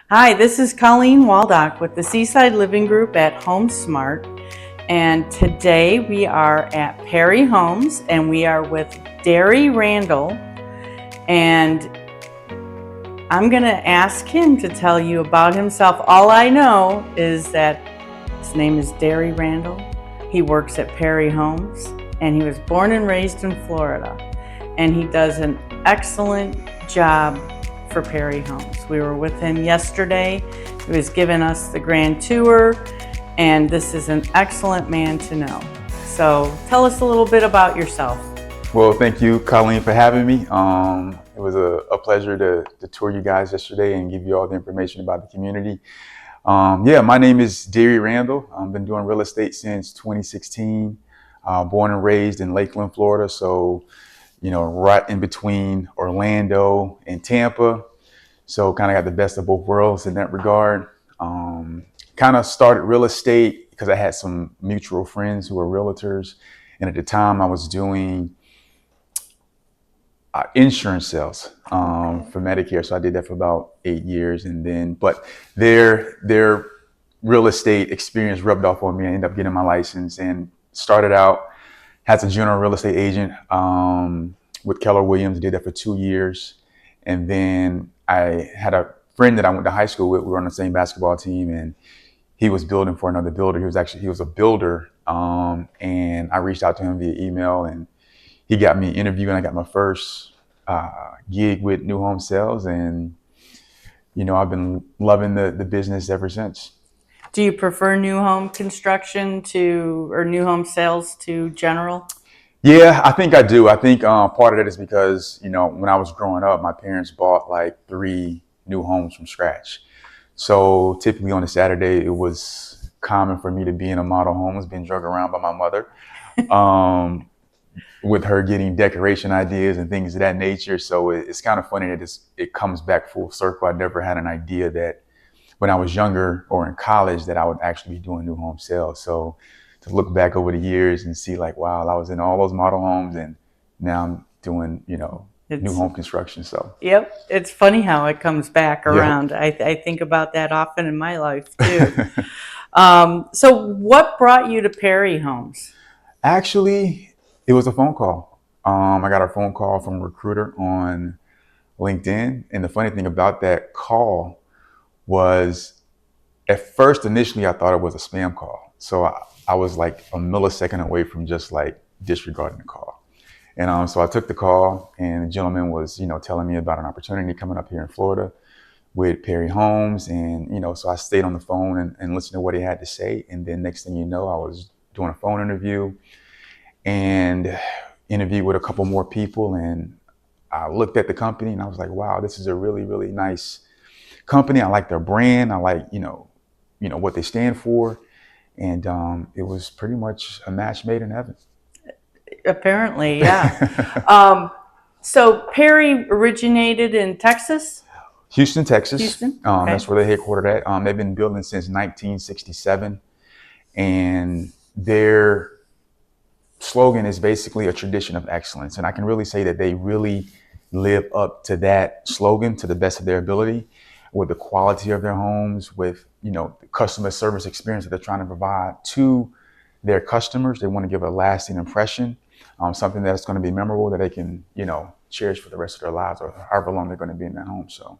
Hi, this is Colleen Waldock with the Seaside Living Group at Home Smart. And today we are at Perry Homes and we are with Derrye Randall. And I'm going to ask him to tell you about himself. All I know is that his name is Derrye Randall. He works at Perry Homes and he was born and raised in Florida. And he does an excellent job for Perry Homes. We were with him yesterday. He was giving us the grand tour, and this is an excellent man to know. So tell us a little bit about yourself. Well, thank you, Colleen, for having me. It was a pleasure to tour you guys yesterday and give you all the information about the community. My name is Derrye Randall. I've been doing real estate since 2016. Born and raised in Lakeland, Florida. So, right in between Orlando and Tampa. So kind of got the best of both worlds in that regard. Kind of started real estate because I had some mutual friends who were realtors. And at the time I was doing insurance sales for Medicare. So I did that for about 8 years. But their real estate experience rubbed off on me. I ended up getting my license and started out as a general real estate agent with Keller Williams. Did that for 2 years. And then I had a friend that I went to high school with. We were on the same basketball team, and he was building for another builder. He was a builder. And I reached out to him via email, and he got me an interview, and I got my first gig with new home sales. And, I've been loving the business ever since. Do you prefer new home construction or new home sales to general? Yeah, I think I do. I think part of that is because, when I was growing up, my parents bought like 3 new homes from scratch. So typically on a Saturday, it was common for me to be in a model home, was being drug around by my mother, with her getting decoration ideas and things of that nature. So it's kind of funny that it comes back full circle. I never had an idea that when I was younger or in college that I would actually be doing new home sales. So to look back over the years and see like, wow, I was in all those model homes and now I'm doing, new home construction. So, Yep, it's funny how it comes back yeah. around. I think about that often in my life too. So what brought you to Perry Homes? Actually, it was a phone call. I got a phone call from a recruiter on LinkedIn. And the funny thing about that call was at first, initially, I thought it was a spam call. So I was like a millisecond away from just like disregarding the call. And so I took the call, and the gentleman was, telling me about an opportunity coming up here in Florida with Perry Homes. And, so I stayed on the phone and listened to what he had to say. And then next thing you know, I was doing a phone interview and interviewed with a couple more people. And I looked at the company and I was like, wow, this is a really, really nice company. I like their brand. I like, what they stand for. And it was pretty much a match made in heaven. Apparently, yeah. So Perry originated in Texas? Houston, Texas. Houston? Okay. That's where they're headquartered at. They've been building since 1967. And their slogan is basically a tradition of excellence. And I can really say that they really live up to that slogan to the best of their ability, with the quality of their homes, with, the customer service experience that they're trying to provide to their customers. They want to give a lasting impression, something that's going to be memorable that they can, cherish for the rest of their lives or however long they're going to be in that home. So,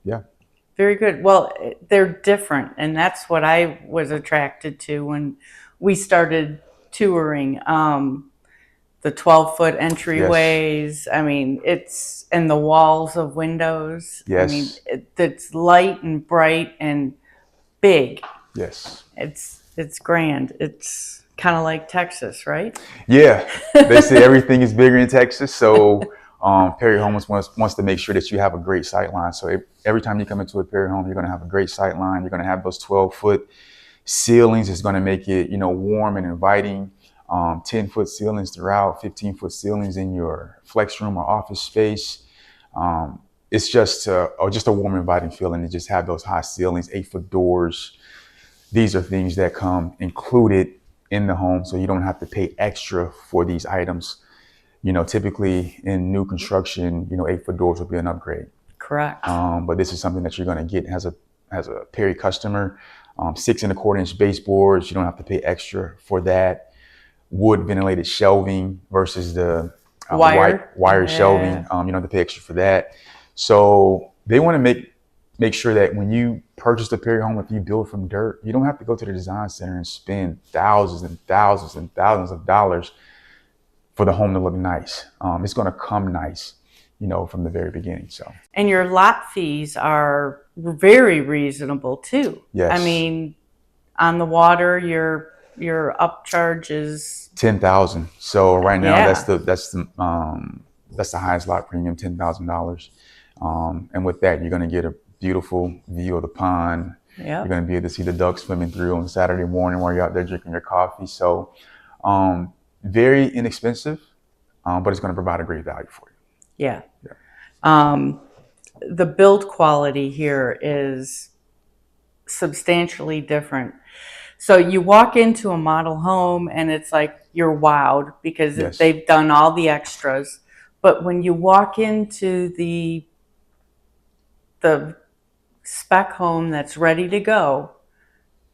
yeah. Very good. Well, they're different, and that's what I was attracted to when we started touring. The 12-foot entryways. I mean, and the walls of windows. Yes. I mean, it's light and bright and big. Yes. It's grand. It's kind of like Texas, right? Yeah. They say everything is bigger in Texas. So Perry Homes wants to make sure that you have a great sight line. So every time you come into a Perry home, you're going to have a great sight line. You're going to have those 12-foot ceilings. It's going to make it, warm and inviting. 10-foot ceilings throughout, 15-foot ceilings in your flex room or office space. It's just a warm, inviting feeling to just have those high ceilings, 8-foot doors. These are things that come included in the home, so you don't have to pay extra for these items. Typically in new construction, 8-foot doors will be an upgrade. Correct. But this is something that you're going to get as a Perry customer. 6¼ inch baseboards. You don't have to pay extra for that. Wood ventilated shelving versus the wire shelving. You don't have to pay extra for that. So they want to make sure that when you purchase a Perry home, if you build from dirt, you don't have to go to the design center and spend thousands and thousands and thousands of dollars for the home to look nice. It's going to come nice, from the very beginning. So. And your lot fees are very reasonable too. Yes. I mean, on the water, your upcharge is $10,000. So right now, Yeah. that's the highest lot premium, $10,000. And with that, you're going to get a beautiful view of the pond. Yep. You're going to be able to see the ducks swimming through on Saturday morning while you're out there drinking your coffee. So very inexpensive, but it's going to provide a great value for you. Yeah. The build quality here is substantially different. So you walk into a model home and it's like you're wowed because Yes. they've done all the extras. But when you walk into the spec home that's ready to go,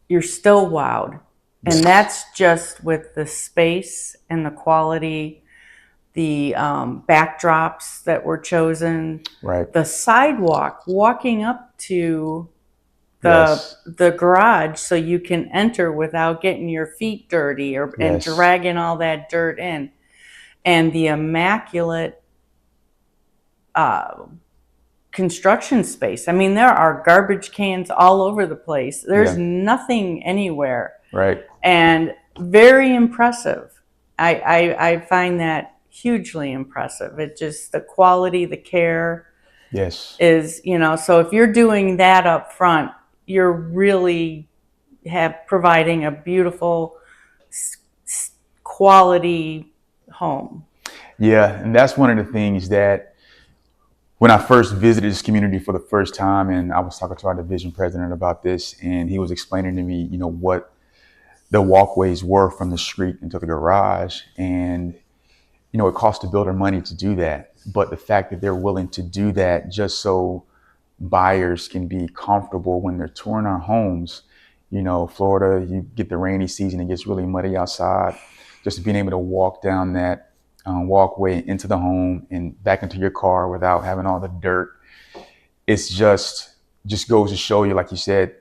you're still wowed. And that's just with the space and the quality, the backdrops that were chosen, Right. the sidewalk, walking up to Yes. the garage so you can enter without getting your feet dirty and Yes. dragging all that dirt in. And the immaculate construction space. I mean, there are garbage cans all over the place. There's nothing anywhere. Right. And very impressive. I find that hugely impressive. It just, the quality, the care Yes. is, so if you're doing that up front, you're really providing a beautiful quality home. Yeah, and that's one of the things that when I first visited this community for the first time, and I was talking to our division president about this, and he was explaining to me, what the walkways were from the street into the garage. And, it costs the builder money to do that. But the fact that they're willing to do that just so buyers can be comfortable when they're touring our homes. Florida, you get the rainy season, it gets really muddy outside. Just being able to walk down that walkway into the home and back into your car without having all the dirt. It's just goes to show you, like you said,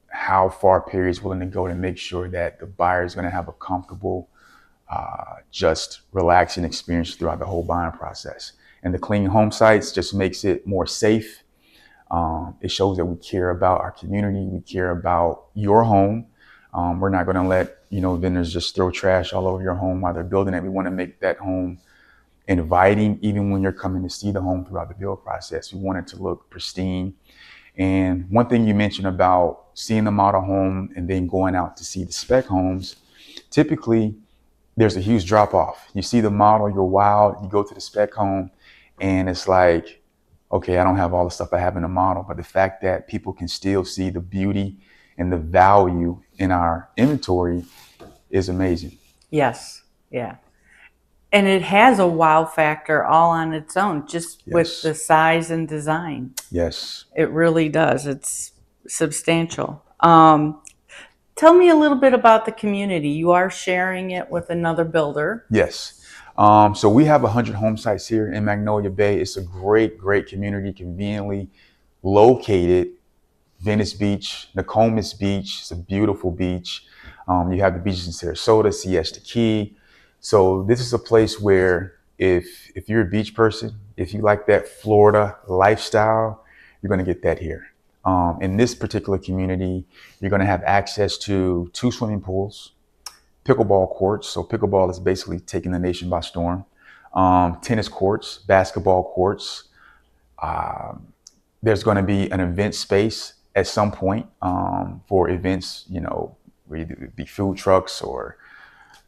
how far Perry is willing to go to make sure that the buyer is going to have a comfortable, just relaxing experience throughout the whole buying process. And the clean home sites just makes it more safe. It shows that we care about our community. We care about your home. We're not going to let, vendors just throw trash all over your home while they're building it. We want to make that home inviting, even when you're coming to see the home throughout the build process. We want it to look pristine. And one thing you mentioned about seeing the model home and then going out to see the spec homes, typically there's a huge drop off. You see the model, you're wild, you go to the spec home and it's like, okay, I don't have all the stuff I have in the model, but the fact that people can still see the beauty and the value in our inventory is amazing. Yes. Yeah. And it has a wow factor all on its own, just with the size and design. Yes. It really does. It's substantial. Tell me a little bit about the community. You are sharing it with another builder. Yes. So we have 100 home sites here in Magnolia Bay. It's a great, great community, conveniently located. Venice Beach, Nokomis Beach. It's a beautiful beach. You have the beaches in Sarasota, Siesta Key. So this is a place where if you're a beach person, if you like that Florida lifestyle, you're going to get that here. In this particular community, you're going to have access to 2 swimming pools, pickleball courts. So pickleball is basically taking the nation by storm. Tennis courts, basketball courts. There's going to be an event space at some point for events, where either be food trucks or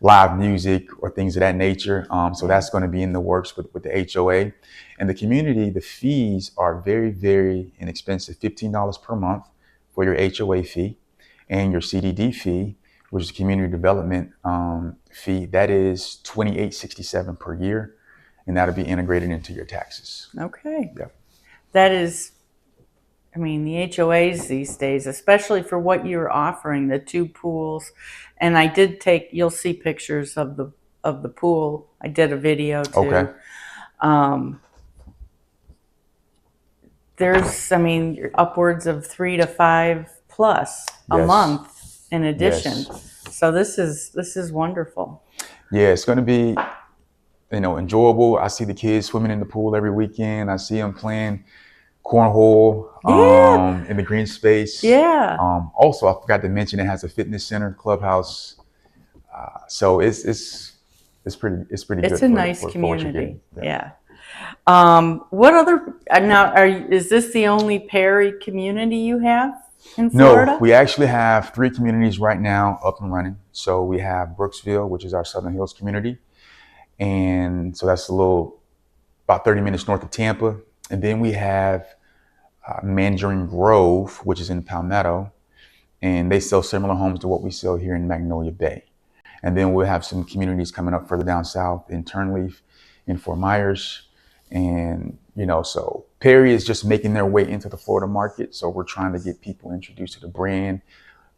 live music or things of that nature. So that's going to be in the works with the HOA. And the community, the fees are very, very inexpensive. $15 per month for your HOA fee, and your CDD fee, which is community development fee, that is $28.67 per year, and that'll be integrated into your taxes. Okay. Yeah. That is I mean, the HOAs these days, especially for what you're offering, the 2 pools. And I did you'll see pictures of the pool. I did a video Okay. too. Um, there's, I mean, you're upwards of 3 to 5 plus a Yes. month in addition. Yes. So this is wonderful. Yeah, it's going to be, enjoyable. I see the kids swimming in the pool every weekend. I see them playing cornhole Yeah, in the green space. yeah. Also, I forgot to mention it has a fitness center, clubhouse. So it's pretty It's good a nice for what you're community. getting. Yeah. What other now is this the only Perry community you have in No, Florida? we actually have 3 communities right now up and running. So we have Brooksville, which is our Southern Hills community. And so that's about 30 minutes north of Tampa. And then we have Mandarin Grove, which is in Palmetto. And they sell similar homes to what we sell here in Magnolia Bay. And then we'll have some communities coming up further down south in Turnleaf, in Fort Myers. And, so Perry is just making their way into the Florida market. So we're trying to get people introduced to the brand,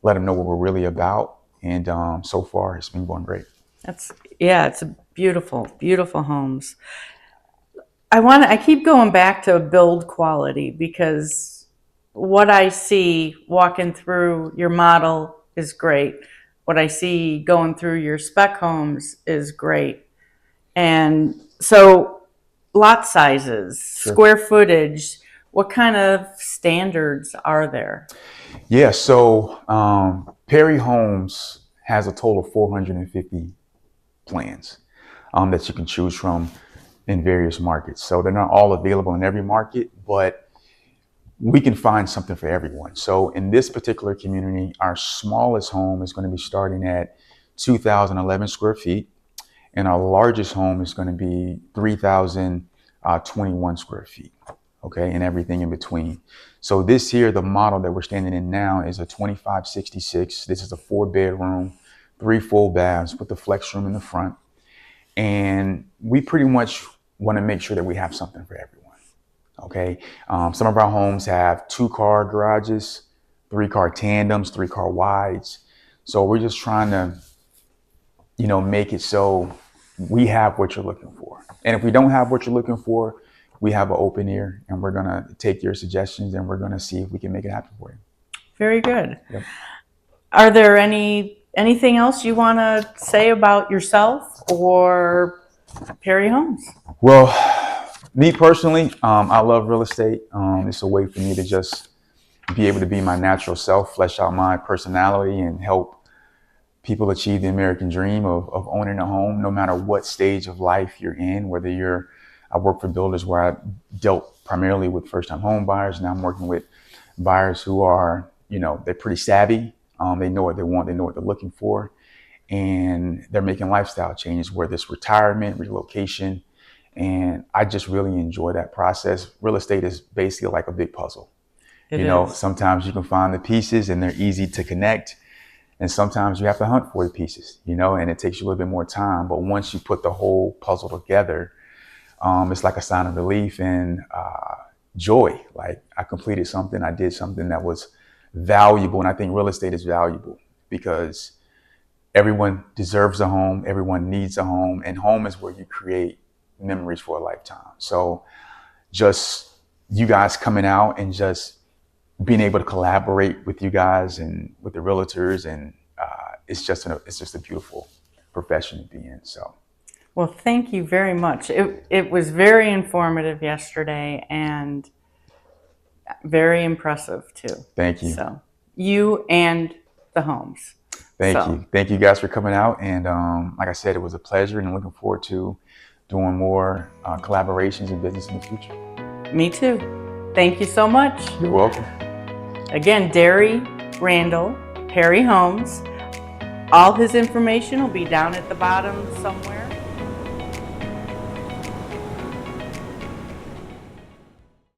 let them know what we're really about. And so far, it's been going great. It's a beautiful, beautiful homes. I keep going back to build quality because what I see walking through your model is great. What I see going through your spec homes is great. And so lot sizes, Sure. square footage, what kind of standards are there? Yeah, so Perry Homes has a total of 450 plans that you can choose from in various markets. So they're not all available in every market, but we can find something for everyone. So in this particular community, our smallest home is going to be starting at 2,011 square feet, and our largest home is going to be 3,021 square feet. Okay, and everything in between. So this here, the model that we're standing in now is a 2566. This is a 4-bedroom, 3 full baths with the flex room in the front. And we pretty much want to make sure that we have something for everyone. Okay, some of our homes have 2-car garages, 3-car tandems, 3-car wides. So we're just trying to, make it so we have what you're looking for. And if we don't have what you're looking for, we have an open ear, and we're going to take your suggestions, and we're going to see if we can make it happen for you. Very good. Yep. Are there anything else you want to say about yourself or Perry Homes? Well, me personally, I love real estate. It's a way for me to just be able to be my natural self, flesh out my personality, and help people achieve the American dream of owning a home, no matter what stage of life you're in, whether I work for builders where I dealt primarily with first-time home buyers. Now I'm working with buyers who are, they're pretty savvy. They know what they want. They know what they're looking for. And they're making lifestyle changes, whether it's retirement, relocation. And I just really enjoy that process. Real estate is basically like a big puzzle. It is. Sometimes you can find the pieces and they're easy to connect. And sometimes you have to hunt for the pieces, and it takes you a little bit more time. But once you put the whole puzzle together, it's like a sign of relief and joy. Like I completed something, I did something that was valuable. And I think real estate is valuable because everyone deserves a home, everyone needs a home, and home is where you create memories for a lifetime. So just you guys coming out and just being able to collaborate with you guys and with the realtors, and it's just a beautiful profession to be in. So. Well, thank you very much. It was very informative yesterday and very impressive too. Thank you. So you and the homes. Thank you. Thank you guys for coming out. And like I said, it was a pleasure, and I'm looking forward to doing more collaborations and business in the future. Me too. Thank you so much. You're welcome. Again, Derrye Randall, Perry Homes. All his information will be down at the bottom somewhere.